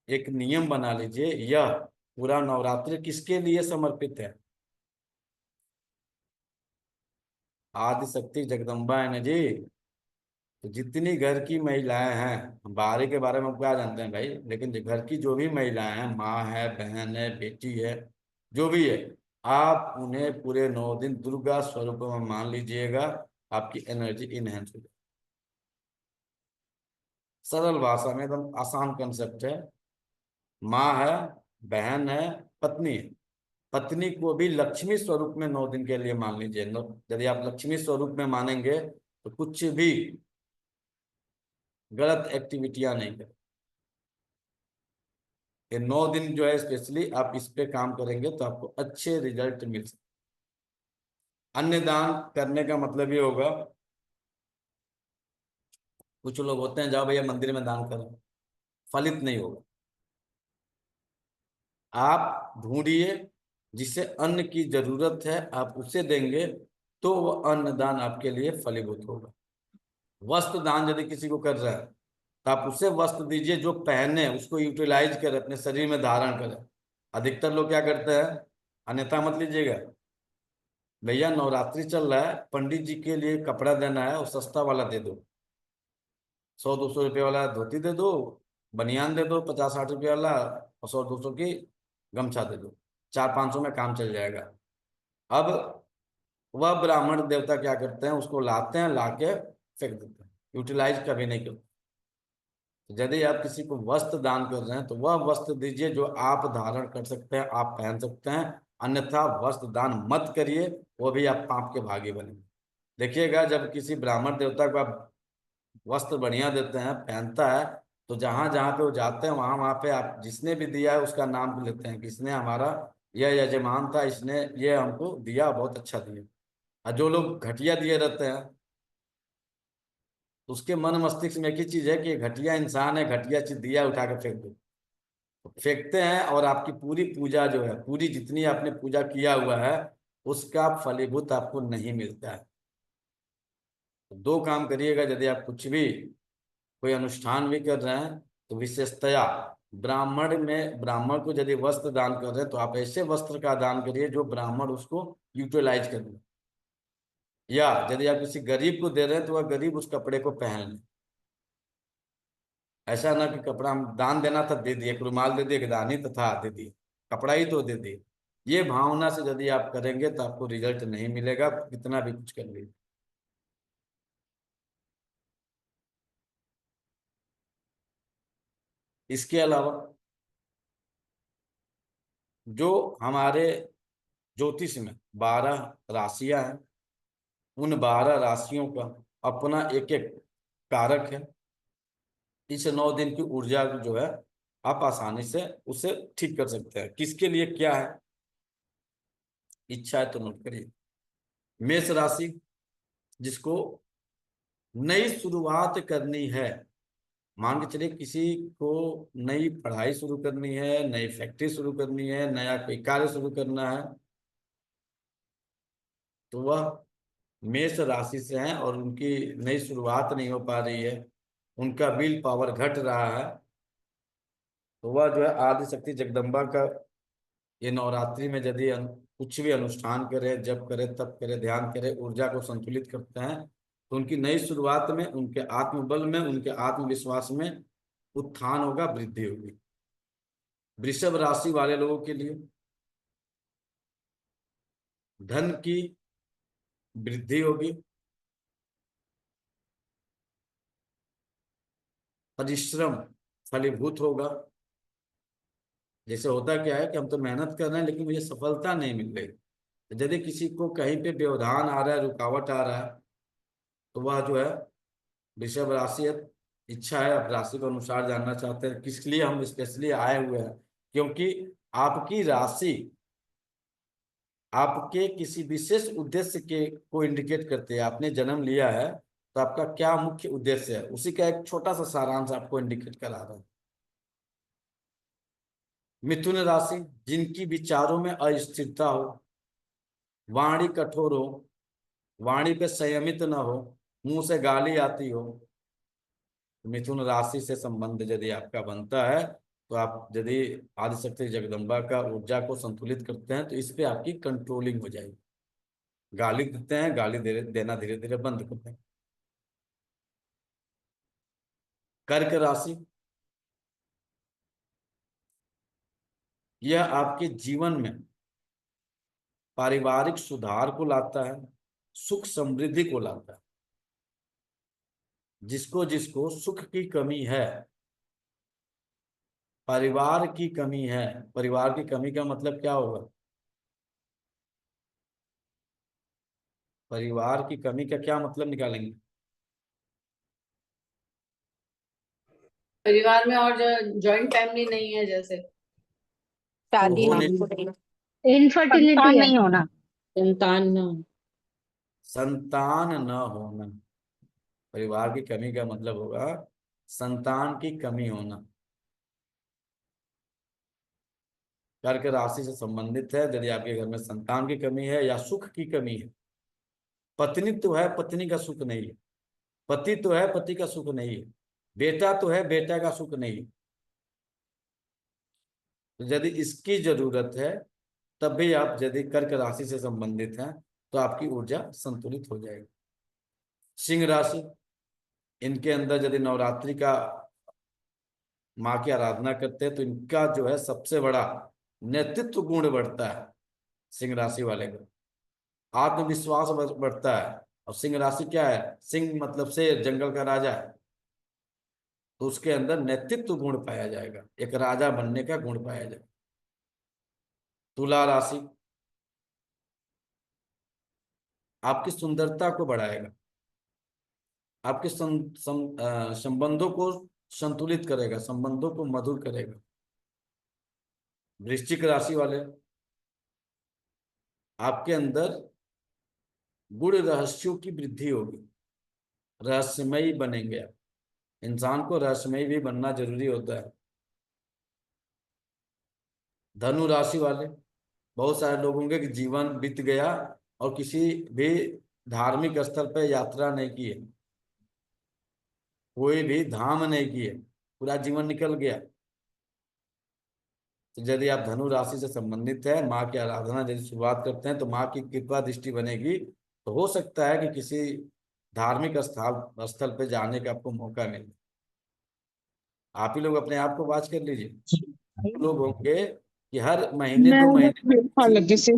एक नियम बना लीजिए, यह पूरा नवरात्रि किसके लिए समर्पित है? आदि शक्ति जगदम्बा है ना जी। तो जितनी घर की महिलाएं हैं, बाहर के बारे में हम क्या जानते हैं भाई, लेकिन जो घर की जो भी महिलाएं हैं, माँ है, बहन है, बेटी है, जो भी है, आप उन्हें पूरे 9 दिन दुर्गा स्वरूप में मान लीजिएगा। आपकी एनर्जी इनहेंस हो जाए। सरल भाषा में एकदम आसान कंसेप्ट है। माँ है, बहन है, पत्नी है। पत्नी को भी लक्ष्मी स्वरूप में 9 दिन के लिए मान लीजिए। यदि आप लक्ष्मी स्वरूप में मानेंगे तो कुछ भी गलत एक्टिविटियां नहीं करें। ये 9 दिन जो है स्पेशली आप इस पे काम करेंगे तो आपको अच्छे रिजल्ट मिल सकते। अन्य दान करने का मतलब ये होगा, कुछ लोग होते हैं जाओ भैया मंदिर में दान करो, फलित नहीं होगा। आप ढूंढिए जिसे अन्न की जरूरत है, आप उसे देंगे तो वह अन्न दान आपके लिए फलीभूत होगा। वस्त्र दान यदि किसी को कर रहा है तो आप उसे वस्त्र दीजिए जो पहने, उसको यूटिलाइज करे, अपने शरीर में धारण करे। अधिकतर लोग क्या करते हैं, अन्यथा मत लीजिएगा, भैया नवरात्रि चल रहा है, पंडित जी के लिए कपड़ा देना है और सस्ता वाला दे दो, 100-200 रुपये वाला धोती दे दो, बनियान दे दो 50-60 रुपये वाला, और 100-200 की गमछा दे दो, 400-500 में काम चल जाएगा। अब वह ब्राह्मण देवता क्या करते हैं, उसको लाते हैं, लाके फेंक देते हैं, यूटिलाइज कभी नहीं करते। तो यदि आप किसी को वस्त्र दान कर रहे हैं तो वह वस्त्र दीजिए जो आप धारण कर सकते हैं, आप पहन सकते हैं। अन्यथा वस्त्र दान मत करिए, वो भी आप पाप के भागी बनेंगे। देखिएगा जब किसी ब्राह्मण देवता को आप वस्त्र बढ़िया देते हैं, पहनता है, तो जहां जहां पे वो जाते हैं वहां वहां पे आप जिसने भी दिया है उसका नाम लेते हैं कि इसने हमारा, यह यजमान था, इसने ये हमको दिया, बहुत अच्छा दिया। और जो लोग घटिया दिए रहते हैं, तो उसके मन मस्तिष्क में एक ही चीज है कि ये घटिया इंसान है, घटिया चीज दिया, उठा के फेंक दो। तो फेंकते हैं और आपकी पूरी पूजा जो है, पूरी जितनी आपने पूजा किया हुआ है, उसका फलीभूत आपको नहीं मिलता है। तो दो काम करिएगा, यदि आप कुछ भी कोई अनुष्ठान भी कर रहे हैं तो विशेषतया ब्राह्मण को यदि वस्त्र दान कर रहे हैं तो आप ऐसे वस्त्र का दान करिए जो ब्राह्मण उसको यूटिलाइज कर ले। या यदि आप किसी गरीब को दे रहे हैं तो वह गरीब उस कपड़े को पहन ले। ऐसा ना कि कपड़ा हम दान देना था दे दिए, एक रुमाल दे दिए, दान ही तो था दे दिए, कपड़ा ही तो दे दिए। ये भावना से यदि आप करेंगे तो आपको रिजल्ट नहीं मिलेगा, कितना भी कुछ कर लीजिए। इसके अलावा जो हमारे ज्योतिष में 12 राशियां हैं, उन 12 राशियों का अपना एक एक कारक है। इस 9 दिन की ऊर्जा जो है आप आसानी से उसे ठीक कर सकते हैं। किसके लिए क्या है, इच्छा है तो नोट करिए। मेष राशि, जिसको नई शुरुआत करनी है, मान के चलिए किसी को नई पढ़ाई शुरू करनी है, नई फैक्ट्री शुरू करनी है, नया कोई कार्य शुरू करना है, तो वह मेष राशि से हैं और उनकी नई शुरुआत नहीं हो पा रही है, उनका विल पावर घट रहा है, तो वह जो है आदि शक्ति जगदम्बा का ये नवरात्रि में यदि कुछ भी अनुष्ठान करे, जप करे, तप करे, ध्यान करे, ऊर्जा को संतुलित करते हैं, तो उनकी नई शुरुआत में, उनके आत्मबल में, उनके आत्मविश्वास में उत्थान होगा, वृद्धि होगी। वृषभ राशि वाले लोगों के लिए धन की वृद्धि होगी, परिश्रम फलीभूत होगा। जैसे होता क्या है कि हम तो मेहनत कर रहे हैं लेकिन मुझे सफलता नहीं मिल रही, तो यदि किसी को कहीं पे व्यवधान आ रहा है, रुकावट आ रहा है, तो वह जो है वृषभ राशि है। इच्छा है, आप राशि के अनुसार जानना चाहते हैं किस लिए हम स्पेशली आए हुए हैं, क्योंकि आपकी राशि आपके किसी विशेष उद्देश्य के को इंडिकेट करती है। आपने जन्म लिया है तो आपका क्या मुख्य उद्देश्य है, उसी का एक छोटा सा सारांश आपको इंडिकेट करा रहा है। मिथुन राशि, जिनकी विचारों में अस्थिरता हो, वाणी कठोर हो, वाणी पे संयमित न हो, मुंह से गाली आती हो, मिथुन राशि से संबंध यदि आपका बनता है तो आप यदि आदिशक्ति जगदम्बा का ऊर्जा को संतुलित करते हैं तो इस पे आपकी कंट्रोलिंग हो जाएगी। गाली देते हैं, गाली देना धीरे धीरे बंद कर दें। कर्क राशि, यह आपके जीवन में पारिवारिक सुधार को लाता है, सुख समृद्धि को लाता है। जिसको जिसको सुख की कमी है, परिवार की कमी है, परिवार की कमी का मतलब क्या होगा, परिवार की कमी का क्या मतलब निकालेंगे? परिवार में और जो जॉइंट फैमिली नहीं है जैसे, शादी हो ना नहीं, पूरी। इनफर्टिलिटी नहीं होना। संतान न संतान न होना। परिवार की कमी का मतलब होगा संतान की कमी होना। कर्क राशि से संबंधित है, यदि आपके घर में संतान की कमी है या सुख की कमी है। पत्नी तो है, पत्नी का सुख नहीं है। पति तो है, पति का सुख नहीं है। बेटा तो है, बेटा का सुख नहीं है। तो यदि इसकी जरूरत है तब भी आप यदि कर्क राशि से संबंधित हैं तो आपकी ऊर्जा संतुलित हो जाएगी। सिंह राशि, इनके अंदर यदि नवरात्रि का माँ की आराधना करते हैं तो इनका जो है सबसे बड़ा नेतृत्व गुण बढ़ता है। सिंह राशि वाले का आत्मविश्वास बढ़ता है। और सिंह राशि क्या है, सिंह मतलब शेर, जंगल का राजा है, तो उसके अंदर नेतृत्व गुण पाया जाएगा, एक राजा बनने का गुण पाया जाएगा। तुला राशि आपकी सुंदरता को बढ़ाएगा, आपके संबंधों को संतुलित करेगा, संबंधों को मधुर करेगा। वृश्चिक राशि वाले, आपके अंदर गुण रहस्यों की वृद्धि होगी, रहस्यमयी बनेंगे आप। इंसान को रहस्यमयी भी बनना जरूरी होता है। धनु राशि वाले, बहुत सारे लोग होंगे कि जीवन बीत गया और किसी भी धार्मिक स्थल पर यात्रा नहीं की है, कोई भी धाम नहीं की है, पूरा जीवन निकल गया। तो यदि आप धनु राशि से संबंधित है, माँ की आराधना यदि शुरुआत करते हैं तो माँ की कृपा दृष्टि बनेगी, तो हो सकता है कि किसी धार्मिक स्थल पे जाने का आपको मौका मिले। आप ही लोग अपने आप को वाच कर लीजिए। लोग होंगे कि हर महीने दो महीने किसी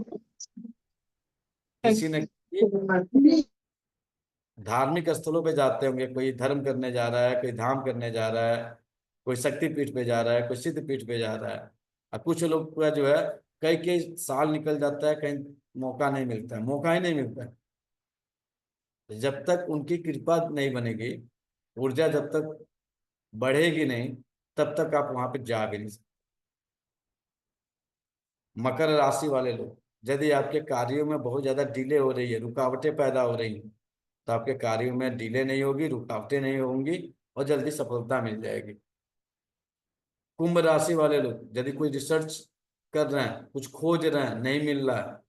न किसी धार्मिक स्थलों पे जाते होंगे। कोई धर्म करने जा रहा है, कोई धाम करने जा रहा है, कोई शक्तिपीठ पे जा रहा है, कोई सिद्धपीठ पे जा रहा है। और कुछ लोग का जो है कई कई साल निकल जाता है, कहीं मौका नहीं मिलता है, मौका ही नहीं मिलता है। जब तक उनकी कृपा नहीं बनेगी, ऊर्जा जब तक बढ़ेगी नहीं, तब तक आप वहां पे जा भी नहीं सकते। मकर राशि वाले लोग, यदि आपके कार्यों में बहुत ज्यादा डिले हो रही है, रुकावटें पैदा हो रही हैं, तो आपके कार्यों में डिले नहीं होगी, रुकावटें नहीं होंगी और जल्दी सफलता मिल जाएगी। कुंभ राशि वाले लोग, यदि कोई रिसर्च कर रहे हैं, कुछ खोज रहे हैं, नहीं मिल रहा है,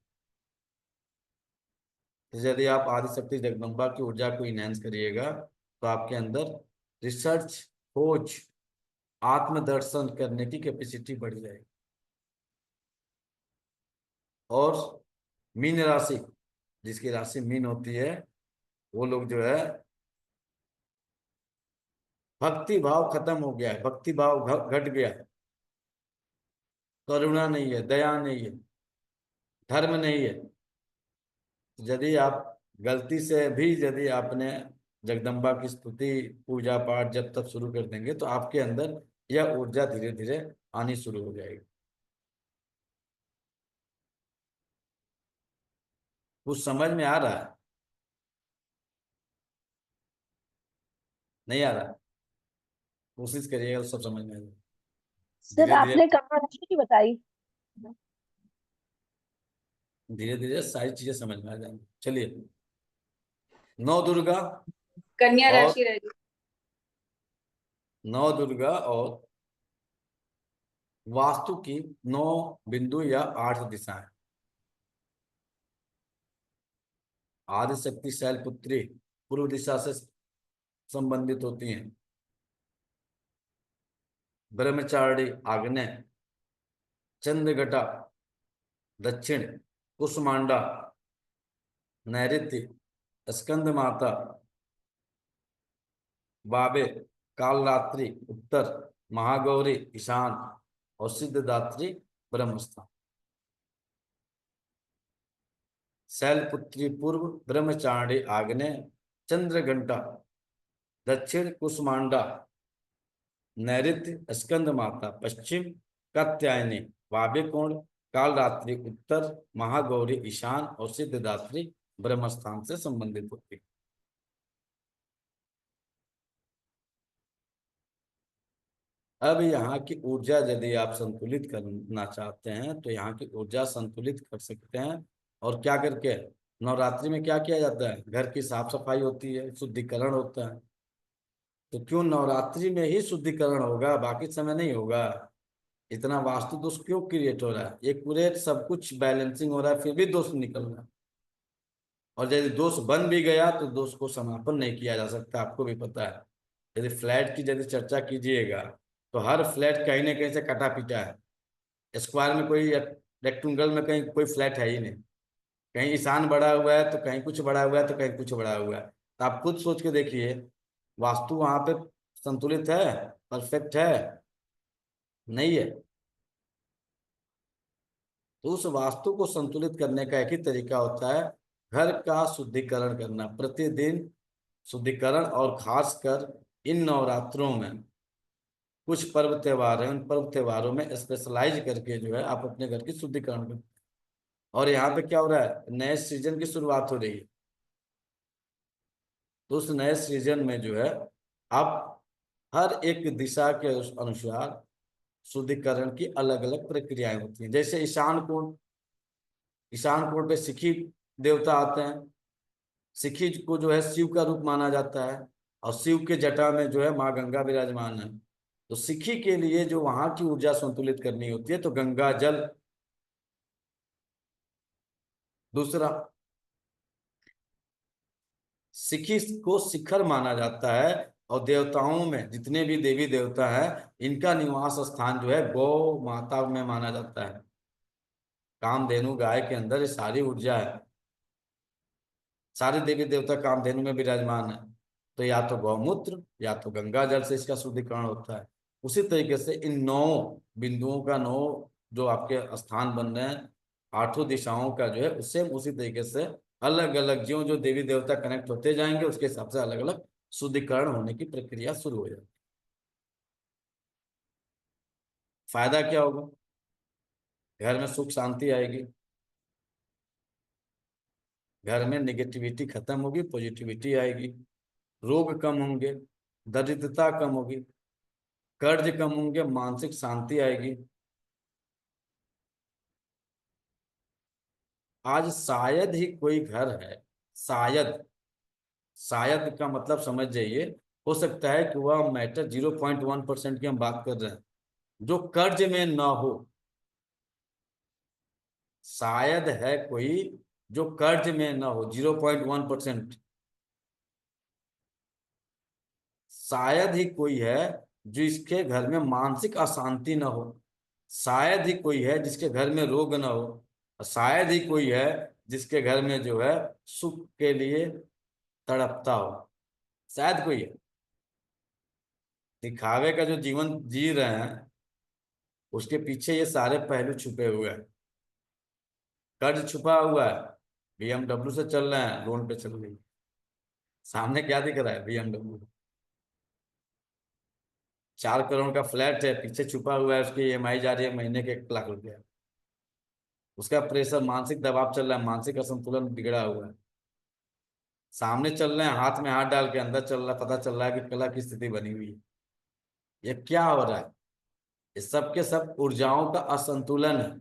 तो यदि आप आदिशक्ति जगदम्बा की ऊर्जा को इनहेंस करिएगा तो आपके अंदर रिसर्च, खोज, आत्मदर्शन करने की कैपेसिटी बढ़ जाएगी। और मीन राशि, जिसकी राशि मीन होती है, वो लोग जो है भक्ति भाव खत्म हो गया है, भक्ति भाव घट गया है, करुणा नहीं है, दया नहीं है, धर्म नहीं है। यदि आप गलती से भी यदि आपने जगदम्बा की स्तुति, पूजा पाठ जब तक शुरू कर देंगे तो आपके अंदर यह ऊर्जा धीरे धीरे आनी शुरू हो जाएगी। कुछ समझ में आ रहा है? नहीं आ रहा? कोशिश करिएगा तो सब समझ में आ जाएगा। सर धीरे धीरे आपने कहानी नहीं बताई। धीरे धीरे सारी चीजें समझ में आ जाएंगी। चलिए, नौ दुर्गा, कन्या और राशि रहेगी। 9 दुर्गा और वास्तु की 9 बिंदु या 8 दिशाएं। आदिशक्ति शैलपुत्री पूर्व दिशा से संबंधित होती हैं। ब्रह्मचारिणी आग्नेय, चंद्रघटा दक्षिण, कुसमांडा नैऋत्य, स्कंद माता बाबे कालरात्रि उत्तर, महागौरी ईशान और सिद्धदात्री ब्रह्मस्थान। शैलपुत्री पूर्व, ब्रह्मचारिणी आग्नेय, चंद्रघंटा दक्षिण, कुसमांडा नैऋत्य, स्कंद माता पश्चिम, कात्यायनी वायव्य कोण, कालरात्रि उत्तर, महागौरी ईशान और सिद्धदात्री ब्रह्मस्थान से संबंधित होती है। अब यहाँ की ऊर्जा यदि आप संतुलित करना चाहते हैं तो यहाँ की ऊर्जा संतुलित कर सकते हैं। और क्या करके, नवरात्रि में क्या किया जाता है, घर की साफ सफाई होती है, शुद्धिकरण होता है। तो क्यों नवरात्रि में ही शुद्धिकरण होगा, बाकी समय नहीं होगा? इतना वास्तु दोष क्यों क्रिएट हो रहा है? एक पूरे सब कुछ बैलेंसिंग हो रहा है, फिर भी दोष निकल रहा है। और यदि दोष बन भी गया तो दोष को समापन नहीं किया जा सकता, आपको भी पता है। यदि फ्लैट की यदि चर्चा कीजिएगा तो हर फ्लैट कहीं ना कहीं से कटा पीटा है। स्क्वायर में कोई, रेक्टेंगल में कहीं कोई फ्लैट है ही नहीं। कहीं ईशान बढ़ा हुआ है तो कहीं कुछ बढ़ा हुआ है तो कहीं कुछ बढ़ा हुआ है। तो आप खुद सोच के देखिए, वास्तु वहां पे संतुलित है, परफेक्ट है? नहीं है। तो उस वास्तु को संतुलित करने का एक ही तरीका होता है, घर का शुद्धिकरण करना प्रतिदिन। शुद्धिकरण, और खासकर इन नवरात्रों में कुछ पर्व त्योहार हैं, उन पर्व त्योहारों में स्पेशलाइज करके जो है आप अपने घर की शुद्धिकरण करते हैं। और यहाँ पे क्या हो रहा है, नए सीजन की शुरुआत हो रही है। तो उस नए सीजन में जो है आप हर एक दिशा के अनुसार शुद्धिकरण की अलग अलग प्रक्रियाएं होती हैं। जैसे ईशान कोण, ईशान कोण पे सिखी देवता आते हैं। सिखी को जो है शिव का रूप माना जाता है, और शिव के जटा में जो है माँ गंगा विराजमान है। तो सिखी के लिए जो वहां की ऊर्जा संतुलित करनी होती है तो गंगा जल। दूसरा, सिखी को शिखर माना जाता है, और देवताओं में जितने भी देवी देवता हैं इनका निवास स्थान जो है गौ माता में माना जाता है। कामधेनु गाय के अंदर ये सारी ऊर्जा है, सारे देवी देवता कामधेनु में विराजमान है। तो या तो गौमूत्र या तो गंगा जल से इसका शुद्धिकरण होता है। उसी तरीके से इन 9 बिंदुओं का 9 जो आपके स्थान बन रहे हैं, 8 दिशाओं का जो है, उससे उसी तरीके से अलग अलग ज्यों जो देवी देवता कनेक्ट होते जाएंगे उसके हिसाब से अलग अलग शुद्धिकरण होने की प्रक्रिया शुरू हो जाएगी। फायदा क्या होगा? घर में सुख शांति आएगी, घर में निगेटिविटी खत्म होगी, पॉजिटिविटी आएगी, रोग कम होंगे, दरिद्रता कम होगी, कर्ज कम होंगे, मानसिक शांति आएगी। आज शायद ही कोई घर है, शायद, शायद का मतलब समझ जाइए, हो सकता है कि वह मैटर 0.1% की हम बात कर रहे हैं जो कर्ज में ना हो। शायद है कोई जो कर्ज में ना हो, 0.1%। शायद ही कोई है जिसके घर में मानसिक अशांति ना हो। शायद ही कोई है जिसके घर में रोग ना हो। और शायद ही कोई है जिसके घर में जो है सुख के लिए तड़पता हो। शायद कोई है। दिखावे का जो जीवन जी रहे हैं उसके पीछे ये सारे पहलू छुपे हुए हैं। कर्ज छुपा हुआ है, BMW से चल रहे हैं, लोन पे चल रही है। सामने क्या दिख रहा है? BMW। 4 करोड़ का फ्लैट है, पीछे छुपा हुआ है उसकी EMI जा रही है महीने के 1 लाख रुपया। उसका प्रेशर, मानसिक दबाव चल रहा है, मानसिक असंतुलन बिगड़ा हुआ है। सामने चल रहे हैं, हाथ में हाथ डाल के अंदर चल रहा है, पता चल रहा है कि कला की स्थिति बनी हुई है। ये क्या हो रहा है? ये सब के सब ऊर्जाओं का असंतुलन है,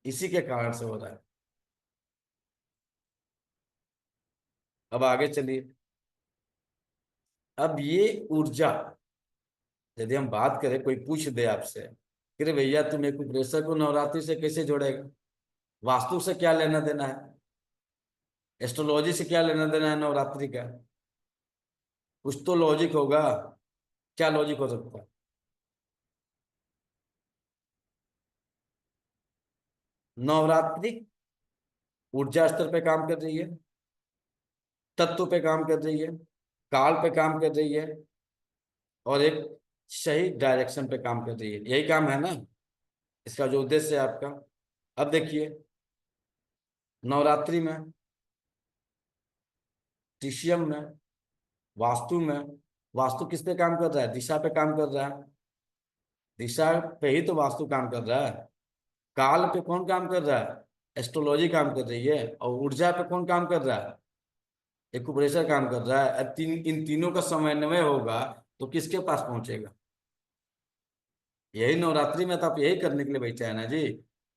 इसी के कारण से हो रहा है। अब आगे चलिए। अब ये ऊर्जा, यदि हम बात करें, कोई पूछ दे आपसे कि रे भैया तुम एक्यूप्रेशर को नवरात्रि से कैसे जोड़ेगा, वास्तु से क्या लेना देना है, एस्ट्रोलॉजी से क्या लेना देना है नवरात्रि का, कुछ तो लॉजिक होगा। क्या लॉजिक हो सकता है? नवरात्रि ऊर्जा स्तर पे काम कर रही है, तत्व पे काम कर रही है, काल पे काम कर रही है, और एक सही डायरेक्शन पे काम कर रही है। यही काम है ना इसका, जो उद्देश्य है आपका। अब देखिए नवरात्रि में, टिशियम में, वास्तु में, वास्तु किस पे काम कर रहा है? दिशा पे काम कर रहा है। दिशा पे ही तो वास्तु काम कर रहा है। काल पे कौन काम कर रहा है? एस्ट्रोलॉजी काम कर रही है। और ऊर्जा पे कौन काम कर रहा है? एक्यूप्रेशर काम कर रहा है। अब इन तीनों का समन्वय होगा तो किसके पास पहुंचेगा? यही नवरात्रि में तो आप यही करने के लिए बैठे हैं ना जी।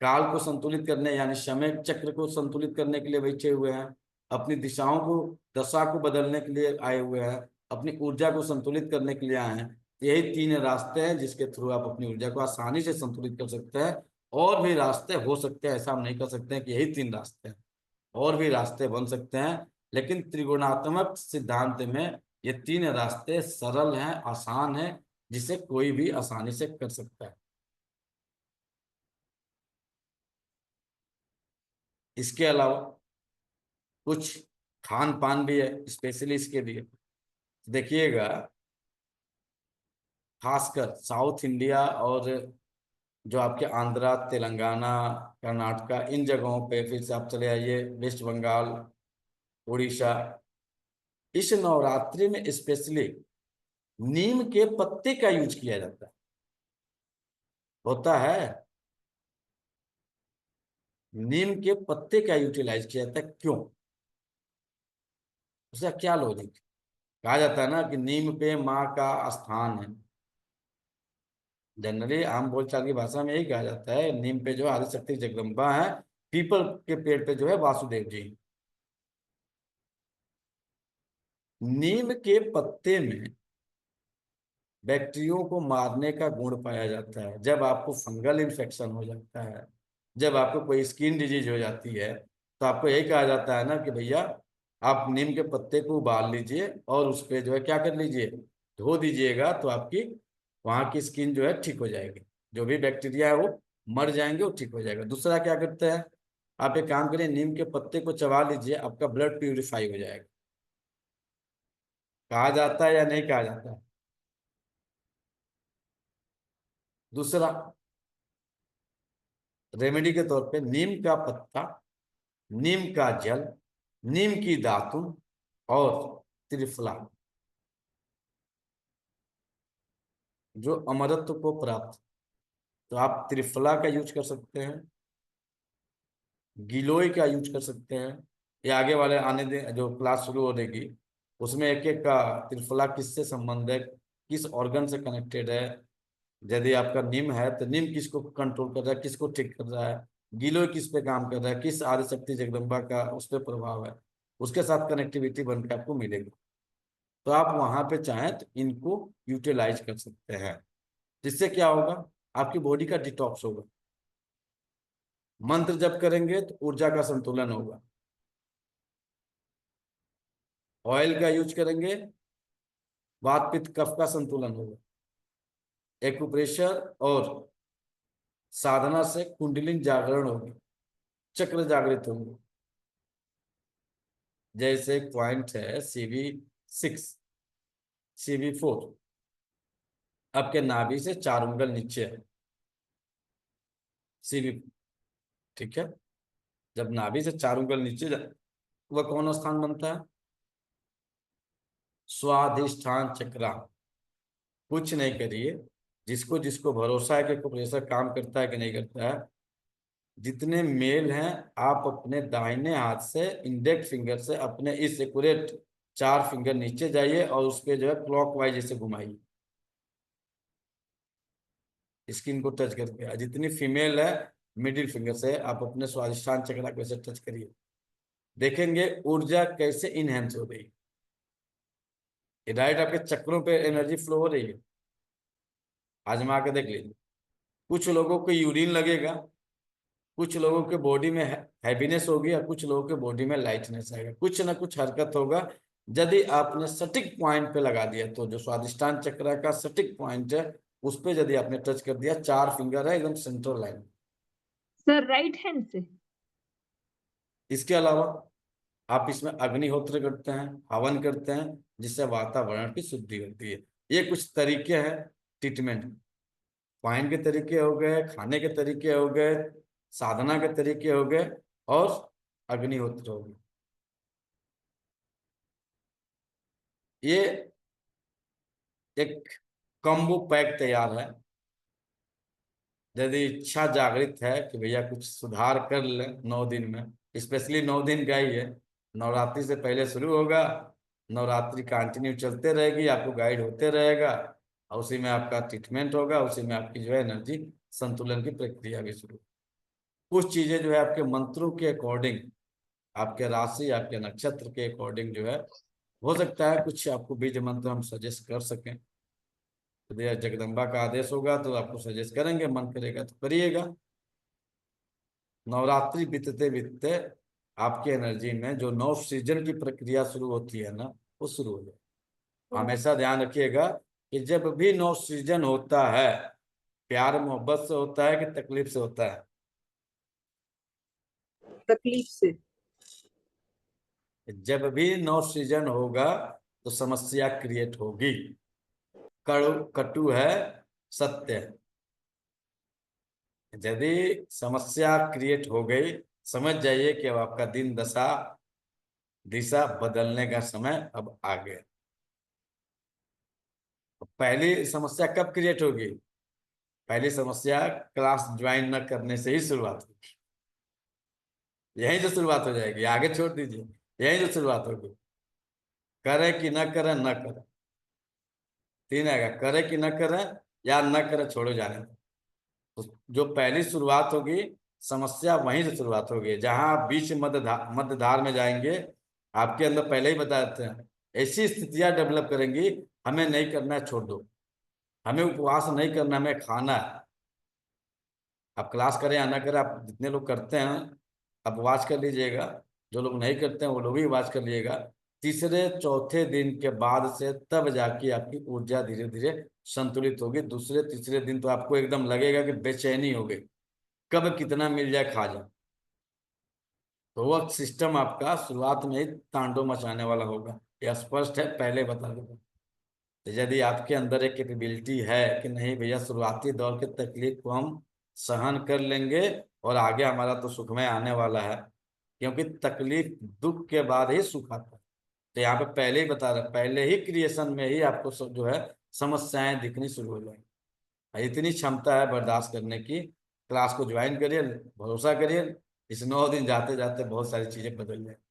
काल को संतुलित करने, यानी समय चक्र को संतुलित करने के लिए बैठे हुए हैं। अपनी दिशाओं को, दशा को बदलने के लिए आए हुए हैं। अपनी ऊर्जा को संतुलित करने के लिए आए हैं। यही तीन रास्ते हैं जिसके थ्रू आप अपनी ऊर्जा को आसानी से संतुलित कर सकते हैं। और भी रास्ते हो सकते हैं, ऐसा हम नहीं कर सकते हैं कि यही तीन रास्ते हैं, और भी रास्ते बन सकते हैं। लेकिन त्रिगुणात्मक सिद्धांत में ये तीन रास्ते सरल हैं, आसान हैं, जिसे कोई भी आसानी से कर सकता है। इसके अलावा कुछ खान पान भी है स्पेशली इसके लिए। देखिएगा, खासकर साउथ इंडिया और जो आपके आंध्रा, तेलंगाना, कर्नाटका, इन जगहों पे, फिर से आप चले आइए वेस्ट बंगाल, उड़ीसा, इस नवरात्रि में स्पेशली नीम के पत्ते का यूज किया जाता है। होता है, नीम के पत्ते का यूटिलाइज किया जाता है। क्यों? उसका क्या लॉजिक? कहा जाता है ना कि नीम पे माँ का स्थान है। जनरली आम बोलचाल की भाषा में यही कहा जाता है, नीम पे जो आदिशक्ति जगदम्बा है, पीपल के पेड़ पे जो है वासुदेव जी। नीम के पत्ते में बैक्टीरियो को मारने का गुण पाया जाता है। जब आपको फंगल इन्फेक्शन हो जाता है, जब आपको कोई स्किन डिजीज हो जाती है, तो आपको यही कहा जाता है ना कि भैया आप नीम के पत्ते को उबाल लीजिए और उस पर जो है क्या कर लीजिए, धो दीजिएगा, तो आपकी वहाँ की स्किन जो है ठीक हो जाएगी। जो भी बैक्टीरिया है वो मर जाएंगे, वो ठीक हो जाएगा। दूसरा क्या करते हैं, आप एक काम करिए, नीम के पत्ते को चबा लीजिए, आपका ब्लड प्यूरिफाई हो जाएगा। कहा जाता है या नहीं कहा जाता है? दूसरा रेमेडी के तौर पे नीम का पत्ता, नीम का जल, नीम की दातुन और त्रिफला, जो अमरत्व को प्राप्त, तो आप त्रिफला का यूज कर सकते हैं, गिलोय का यूज कर सकते हैं। ये आगे वाले आने दे, जो क्लास शुरू हो देगी उसमें एक एक का त्रिफला किससे संबंध है, किस ऑर्गन से कनेक्टेड है। यदि आपका निम है तो निम किसको कंट्रोल कर रहा है, किसको ठीक कर रहा है, गिलोय किस पे काम कर रहा है, किस आदिशक्ति जगदम्बा का उस पर प्रभाव है, उसके साथ कनेक्टिविटी बन के आपको मिलेगी। तो आप वहां पे चाहें तो इनको यूटिलाइज कर सकते हैं। जिससे क्या होगा, आपकी बॉडी का डिटॉक्स होगा। मंत्र जप करेंगे तो ऊर्जा का संतुलन होगा। ऑयल का यूज करेंगे, वात पित्त कफ का संतुलन होगा। एक्यूप्रेशर और साधना से कुंडलिनी जागरण होगी, चक्र जागृत होंगे। जैसे एक पॉइंट है CV6, CV4, आपके नाभि से 4 उंगल नीचे है CV, ठीक है। जब नाभि से 4 उंगल नीचे वह कौन स्थान बनता है? स्वाधिष्ठान चक्रा। कुछ नहीं करिए, जिसको जिसको भरोसा है कि प्रेशर काम करता है कि नहीं करता है, जितने मेल हैं आप अपने दाहिने हाथ से इंडेक्स फिंगर से अपने इस एक्यूरेट 4 फिंगर नीचे जाइए और उस पे जो है क्लॉकवाइज जैसे घुमाइए, स्किन को टच करके। जितनी फीमेल है मिडिल फिंगर से आप अपने स्वादिष्टान चक्रा को ऐसे टच करिए, देखेंगे ऊर्जा कैसे इनहेंस हो गई। ये डायरेक्ट आपके चक्रों पे एनर्जी फ्लो हो रही है। आजमा के देख लीजिए। कुछ लोगों को यूरिन लगेगा, कुछ लोगों के बॉडी में हैप्पीनेस होगी, और कुछ लोगों के बॉडी में लाइटनेस आएगा, कुछ ना कुछ हरकत होगा। यदि आपने सटीक पॉइंट पे लगा दिया तो जो स्वादिष्टान चक्र का सटीक पॉइंट है उस पे यदि आपने टच कर दिया, 4 फिंगर है एकदम central line. Sir right hand से? इसके अलावा आप इसमें अग्निहोत्र करते हैं, हवन करते हैं, जिससे वातावरण की शुद्धि होती है। ये कुछ तरीके हैं ट्रीटमेंट। वाइन के तरीके हो गए, खाने के तरीके हो गए, साधना के तरीके हो गए, और अग्निहोत्र हो गए। ये एक कॉम्बो पैक तैयार है। यदि इच्छा जागृत है कि भैया कुछ सुधार कर ले 9 दिन में, स्पेशली 9 दिन का ही है, नवरात्रि से पहले शुरू होगा, नवरात्रि कंटिन्यू चलते रहेगी, आपको गाइड होते रहेगा, और उसी में आपका ट्रीटमेंट होगा, उसी में आपकी जो है एनर्जी संतुलन की प्रक्रिया भी शुरू। कुछ चीजें जो है आपके मंत्रों के अकॉर्डिंग, आपके राशि, आपके नक्षत्र के अकॉर्डिंग जो है, हो सकता है कुछ आपको बीज मंत्र हम सजेस्ट कर सकें। यदि जगदम्बा का आदेश होगा तो आपको सजेस्ट करेंगे, मन करेगा तो करिएगा। नवरात्रि बीतते बीतते आपकी एनर्जी में जो नौ सीजन की प्रक्रिया शुरू होती है ना, वो शुरू हो जाए। हमेशा ध्यान रखिएगा कि जब भी नौ सीजन होता है, प्यार मोहब्बत से होता है कि तकलीफ से होता है? तकलीफ से। जब भी नौ सीजन होगा तो समस्या क्रिएट होगी। कड़ू कटु है, सत्य है। यदि समस्या क्रिएट हो गई, समझ जाइए कि अब आपका दिन दशा दिशा बदलने का समय अब आ गया। पहली समस्या कब क्रिएट होगी? पहली समस्या क्लास ज्वाइन न करने से ही शुरुआत होगी। यही तो शुरुआत हो जाएगी, आगे छोड़ दीजिए, यही तो शुरुआत होगी। करे कि न करे, न करे, 3 आएगा, करे कि न करे या न करे, छोड़ो जाने दो। तो जो पहली शुरुआत होगी, समस्या वहीं से शुरुआत होगी। जहां आप बीच मध्य धार में जाएंगे, आपके अंदर पहले ही बता देते हैं, ऐसी स्थितियां डेवलप करेंगी, हमें नहीं करना है, छोड़ दो, हमें उपवास नहीं करना, हमें खाना है। आप क्लास करें या ना करें, आप जितने लोग करते हैं आप वाच कर लीजिएगा, जो लोग नहीं करते हैं वो लोग भी वाच कर लीजिएगा। तीसरे चौथे दिन के बाद से तब जाके आपकी ऊर्जा धीरे धीरे संतुलित होगी। दूसरे तीसरे दिन तो आपको एकदम लगेगा कि बेचैनी हो गई, कब कितना मिल जाए खा जाए। तो वह सिस्टम आपका शुरुआत में ही तांडव मचाने वाला होगा, यह स्पष्ट है, पहले बता दूंगा। तो यदि आपके अंदर एक कैपेबिलिटी है कि नहीं भैया, शुरुआती दौर की तकलीफ को हम सहन कर लेंगे और आगे हमारा तो सुखमय आने वाला है, क्योंकि तकलीफ दुख के बाद ही सुख आता है। तो यहाँ पे पहले ही बता रहे, पहले ही क्रिएशन में ही आपको जो है समस्याएं दिखनी शुरू हो जाएंगी। इतनी क्षमता है बर्दाश्त करने की। क्लास को ज्वाइन करिए, भरोसा करिए, इस 9 दिन जाते जाते बहुत सारी चीजें बदल जाएंगी।